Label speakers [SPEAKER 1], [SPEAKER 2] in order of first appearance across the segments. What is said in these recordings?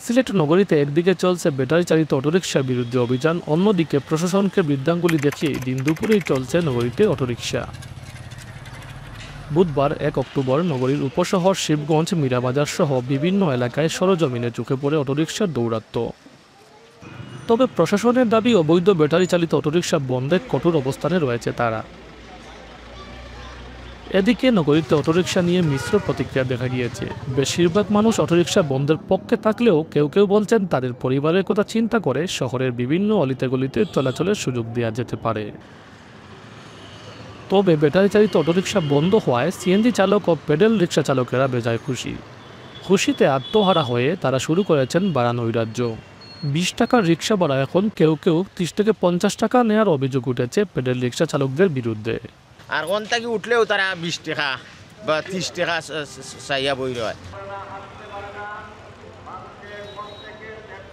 [SPEAKER 1] সিলেট নগরীতে একদিকে চলছে ব্যাটারি চালিত অটোরিকশার বিরুদ্ধে অভিযান, অন্যদিকে প্রশাসনকে বৃদ্ধাঙ্গুলি দেখিয়ে দিন দুপুরেই চলছে নগরীতে অটোরিকশা। বুধবার 1 অক্টোবর নগরীর উপশহর শিবগঞ্জ, মীরাবাজার সহ বিভিন্ন এলাকায় সরজমিনে চোখে পড়ে অটোরিকশার দৌরাত্ম্য। তবে প্রশাসনের দাবি, অবৈধ ব্যাটারি চালিত অটোরিকশা বন্ধে কঠোর অবস্থানে রয়েছে তারা। এদিকে নগরীতে অটোরিকশা নিয়ে মিশ্র প্রতিক্রিয়া দেখা গিয়েছে। বেশিরভাগ মানুষ অটোরিকশা বন্ধের পক্ষে থাকলেও কেউ কেউ বলছেন তাদের পরিবারের কথা চিন্তা করে শহরের বিভিন্ন অলিতে গলিতে চলাচলের সুযোগ দেওয়া যেতে পারে। তবে ব্যাটারি চালিত অটোরিকশা বন্ধ হওয়ায় সিএনজি চালক ও পেডেল রিক্সা চালকেরা বেজায় খুশিতে আত্মহারা হয়ে তারা শুরু করেছেন ভাড়া নৈরাজ্য। 20 টাকার রিক্সা ভাড়া এখন কেউ 30 থেকে 50 টাকা নেওয়ার অভিযোগ উঠেছে পেডেল রিক্সা চালকদের বিরুদ্ধে।
[SPEAKER 2] আর কোন থেকে উঠলেও তারা 20 টাকা বা 30 টাকা চাইয়া বই রয়।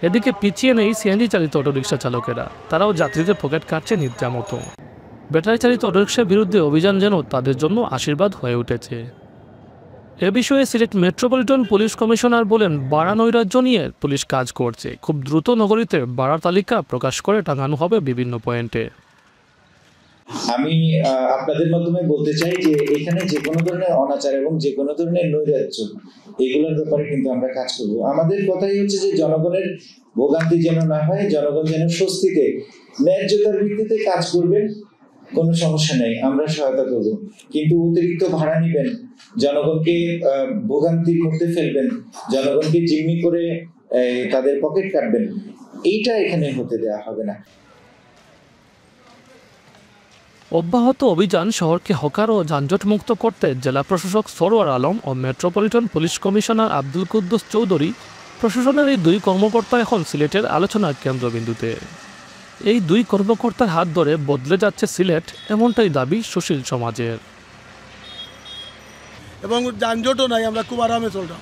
[SPEAKER 1] এদিকে পিছিয়ে নেই সিএনজি চালিত অটোরিকশা চালকেরা, তারাও যাত্রীদের পকেট কাটছে নিত্যা মতো। ব্যাটারি চালিত অটোরিকশার বিরুদ্ধে অভিযান যেন তাদের জন্য আশীর্বাদ হয়ে উঠেছে। এ বিষয়ে সিলেট মেট্রোপলিটন পুলিশ কমিশনার বলেন, ভাড়া নৈরাজ্য নিয়ে পুলিশ কাজ করছে। খুব দ্রুত নগরীতে ভাড়ার তালিকা প্রকাশ করে টাঙানো হবে বিভিন্ন পয়েন্টে।
[SPEAKER 3] আমি আপনাদের মাধ্যমে বলতে চাই যে এখানে যে কোনো ধরনের অনাচার এবং যে কোনো ধরনের নৈরাজ্য এগুলোর ব্যাপারে কিন্তু আমরা কাজ করব। আমাদের কথাই হচ্ছে যে জনগণের ভোগান্তি যেন না হয়, জনগণ যেন স্বস্তিতে ন্যায্যতার ভিত্তিতে কাজ করবেন, কোনো সমস্যা নেই, আমরা সহায়তা করব। কিন্তু অতিরিক্ত ভাড়া নিবেন, জনগণকে ভোগান্তির মধ্যে ফেলবেন, জনগণকে জিম্মি করে তাদের পকেট কাটবেন, এইটা এখানে হতে দেওয়া হবে না।
[SPEAKER 1] অব্যাহত অভিযান শহরকে হকার ও যানজট মুক্ত করতে জেলা প্রশাসক সরওয়ার আলম ও metropolitan police commissioner Abdul Quddus Chowdhury, প্রশাসনের এই দুই কর্মকর্তা এখন সিলেটের আলোচনার কেন্দ্রবিন্দুতে। এই দুই কর্মকর্তার হাত ধরে বদলে যাচ্ছে সিলেট, এমনটাই দাবি সুশীল সমাজের।
[SPEAKER 4] এবং যানজটও নাই, আমরা খুব আরামে চললাম।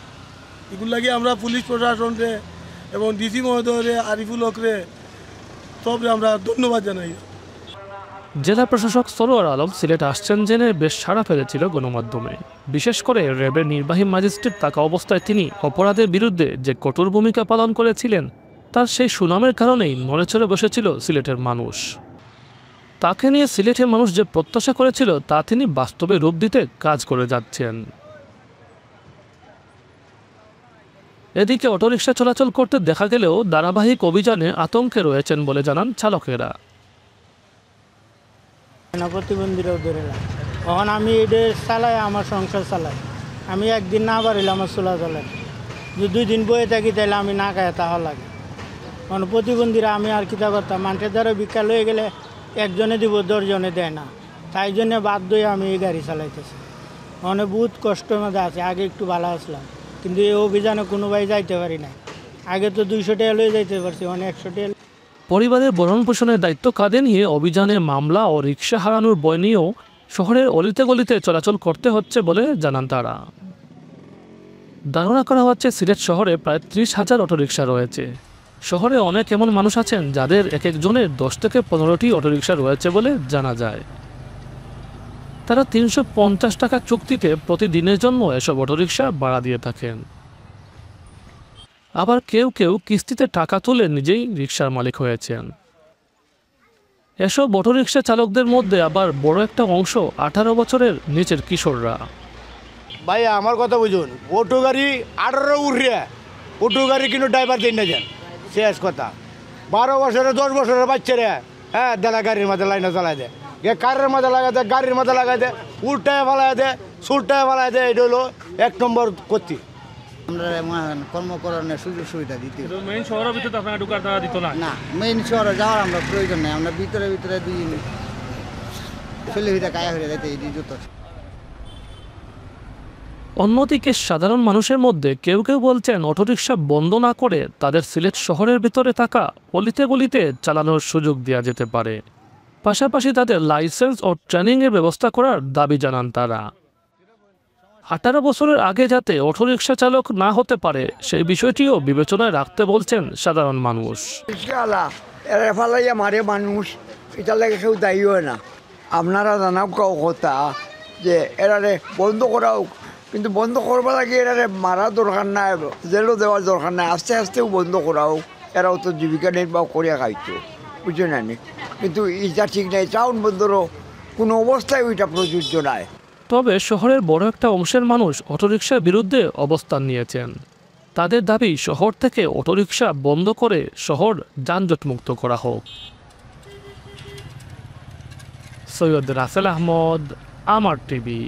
[SPEAKER 4] এগুলো লাগে আমরা পুলিশ প্রশাসনরে এবং ডিসি মহোদয়রে, আরিফুল হকরে সবরে আমরা ধন্যবাদ জানাই।
[SPEAKER 1] জেলা প্রশাসক সরওয়ার আলম সিলেট আসছেন জেনে বেশ সাড়া ফেলেছিল গণমাধ্যমে। বিশেষ করে র্যাবের নির্বাহী ম্যাজিস্ট্রেট থাকা অবস্থায় তিনি অপরাধের বিরুদ্ধে যে কঠোর ভূমিকা পালন করেছিলেন, তার সেই সুনামের কারণেই নড়েচড়ে বসেছিল সিলেটের মানুষ। তাকে নিয়ে সিলেটের মানুষ যে প্রত্যাশা করেছিল তা তিনি বাস্তবে রূপ দিতে কাজ করে যাচ্ছেন। এদিকে অটোরিকশা চলাচল করতে দেখা গেলেও ধারাবাহিক অভিযানে আতঙ্কে রয়েছেন বলে জানান চালকেরা।
[SPEAKER 5] প্রতিবন্ধীরাও ধরে না, তখন আমি এটা চালাই, আমার সংসার চালাই। আমি একদিন না পারিলে আমার চোলা চালাই, যদি 2 দিন বয়ে থাকি তাহলে আমি না খাই তাহা লাগে। কারণ প্রতিবন্ধীরা আমি আর কিতা করতাম, মানুষের দ্বারা ভিক্ষা লয়ে গেলে একজনে দিব, 10 জনে দেয় না, তাই জন্যে বাধ্য হয়ে আমি এই গাড়ি চালাইতেছি। মানে বহুত কষ্টের মধ্যে আছে। আগে একটু ভালো আসলাম, কিন্তু এই অভিযানে কোনো ভাই যাইতে পারি না। আগে তো 200 টাকা লয়ে যাইতে পারছি, মানে 100 টাকা।
[SPEAKER 1] পরিবারের ভরণ পোষণের দায়িত্ব কাঁধে নিয়ে অভিযানে মামলা ও রিক্সা হারানোর ভয় নিয়েও শহরের অলিতে গলিতে চলাচল করতে হচ্ছে বলে জানান তারা। ধারণা করা হচ্ছে সিলেট শহরে প্রায় 30,000 অটোরিকশা রয়েছে। শহরে অনেক এমন মানুষ আছেন যাদের এক একজনের 10 থেকে 15টি অটোরিকশা রয়েছে বলে জানা যায়। তারা 350 টাকা চুক্তিতে প্রতিদিনের জন্য এসব অটোরিকশা ভাড়া দিয়ে থাকেন। আবার কেউ কিস্তিতে টাকা তুলে নিজেই রিকশার মালিক হয়েছেন। এসব অটোরিকশা চালকদের মধ্যে আবার বড় একটা অংশ 18 বছরের নিচের কিশোররা।
[SPEAKER 6] ভাই আমার কথা বুঝুন, অটো গাড়ি 18 উঠে অটো গাড়ি কিন্তু ড্রাইভার দিন না যান, শেষ কথা। 12 বছরের 10 বছরের বাচ্চারা দেলা গাড়ির মাঝে লাইনে চালাই দেয়, কারের মাঝে লাগাই দেয়, গাড়ির মাঝে লাগাই দেয়, উল্টায় ফালাই দেয়, সুলটায় ফালাই দেয়। এটা হলো 1 নম্বর করতে।
[SPEAKER 7] আমরা কর্মকরণের সুযোগ সুবিধা দিতে
[SPEAKER 1] মেইন শহরের ভিতরে আপনারা ঢোকার দেওয়া দিত না?
[SPEAKER 7] না, মেইন শহরে যাওয়ার আমরা প্রয়োজন নেই, আমরা ভিতরে 2 মিনিট ফেলে হইতে কায়া হয়ে যাইতে এই যত।
[SPEAKER 1] অন্যদিকে সাধারণ মানুষের মধ্যে কেউ বলছেন অটোরিকশা বন্ধ না করে তাদের সিলেট শহরের ভিতরে থাকা অলিতে গলিতে চালানোর সুযোগ দেওয়া যেতে পারে। পাশাপাশি তাদের লাইসেন্স ও ট্রেনিংয়ের ব্যবস্থা করার দাবি জানান তারা। 18 বছরের আগে যাতে অটোরিকশা চালক না হতে পারে সেই বিষয়টিও বিবেচনায় রাখতে বলছেন সাধারণ মানুষ।
[SPEAKER 8] মারে মানুষ এটা লাগে কেউ দায়ী হয় না। আপনারা জানাও কথা যে এরারে বন্ধ করা হোক, কিন্তু বন্ধ করবা লাগে এরা মারা দরকার নাই, জেলও দেওয়ার দরকার নাই, আস্তে আস্তেও বন্ধ করাও, এরাও তো জীবিকা নির্বাহ করিয়া খাইতো, বুঝছো না নি? কিন্তু এটা ঠিক নাই, টাউন বন্দরও কোনো অবস্থায় ওইটা প্রযোজ্য নাই।
[SPEAKER 1] তবে শহরের বড় একটা অংশের মানুষ অটোরিকশার বিরুদ্ধে অবস্থান নিয়েছেন। তাদের দাবি শহর থেকে অটোরিকশা বন্ধ করে শহর যানজটমুক্ত করা হোক। সৈয়দ রাসেল আহমদ, আমার টিভি।